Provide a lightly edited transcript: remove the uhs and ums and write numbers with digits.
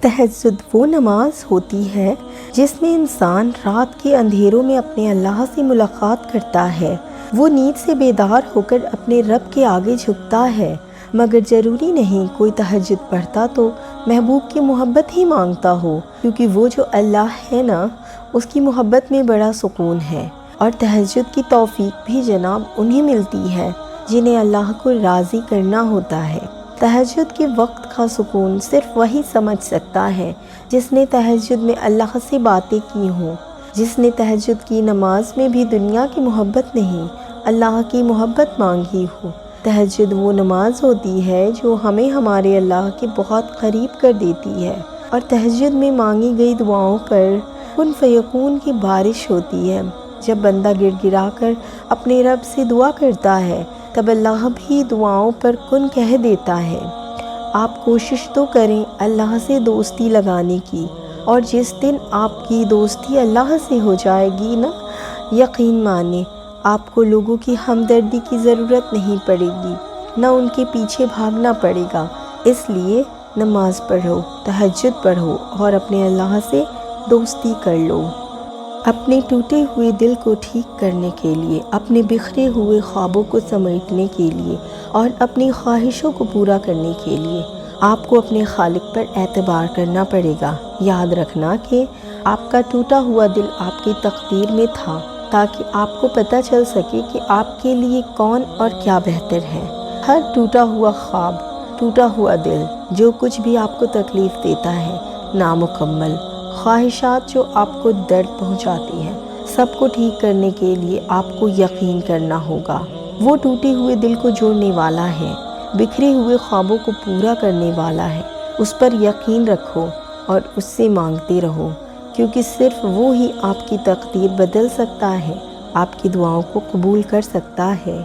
تہجد وہ نماز ہوتی ہے جس میں انسان رات کے اندھیروں میں اپنے اللہ سے ملاقات کرتا ہے۔ وہ نیند سے بیدار ہو کر اپنے رب کے آگے جھکتا ہے، مگر ضروری نہیں کوئی تہجد پڑھتا تو محبوب کی محبت ہی مانگتا ہو، کیونکہ وہ جو اللہ ہے نا، اس کی محبت میں بڑا سکون ہے۔ اور تہجد کی توفیق بھی جناب انہیں ملتی ہے جنہیں اللہ کو راضی کرنا ہوتا ہے۔ تہجد کے وقت کا سکون صرف وہی سمجھ سکتا ہے جس نے تہجد میں اللہ سے باتیں کی ہوں، جس نے تہجد کی نماز میں بھی دنیا کی محبت نہیں، اللہ کی محبت مانگی ہو۔ تہجد وہ نماز ہوتی ہے جو ہمیں ہمارے اللہ کے بہت قریب کر دیتی ہے، اور تہجد میں مانگی گئی دعاؤں پر کن فیکون کی بارش ہوتی ہے۔ جب بندہ گڑ گڑا کر اپنے رب سے دعا کرتا ہے تب اللہ بھی دعاؤں پر کن کہہ دیتا ہے۔ آپ کوشش تو کریں اللہ سے دوستی لگانے کی، اور جس دن آپ کی دوستی اللہ سے ہو جائے گی نا، یقین مانیں آپ کو لوگوں کی ہمدردی کی ضرورت نہیں پڑے گی، نہ ان کے پیچھے بھاگنا پڑے گا۔ اس لیے نماز پڑھو، تہجد پڑھو اور اپنے اللہ سے دوستی کر لو۔ اپنے ٹوٹے ہوئے دل کو ٹھیک کرنے کے لیے، اپنے بکھرے ہوئے خوابوں کو سمیٹنے کے لیے اور اپنی خواہشوں کو پورا کرنے کے لیے آپ کو اپنے خالق پر اعتبار کرنا پڑے گا۔ یاد رکھنا کہ آپ کا ٹوٹا ہوا دل آپ کی تقدیر میں تھا، تاکہ آپ کو پتہ چل سکے کہ آپ کے لیے کون اور کیا بہتر ہے۔ ہر ٹوٹا ہوا خواب، ٹوٹا ہوا دل، جو کچھ بھی آپ کو تکلیف دیتا ہے، نامکمل خواہشات جو آپ کو درد پہنچاتی ہیں، سب کو ٹھیک کرنے کے لیے آپ کو یقین کرنا ہوگا۔ وہ ٹوٹے ہوئے دل کو جوڑنے والا ہے، بکھرے ہوئے خوابوں کو پورا کرنے والا ہے۔ اس پر یقین رکھو اور اس سے مانگتے رہو، کیونکہ صرف وہ ہی آپ کی تقدیر بدل سکتا ہے، آپ کی دعاؤں کو قبول کر سکتا ہے۔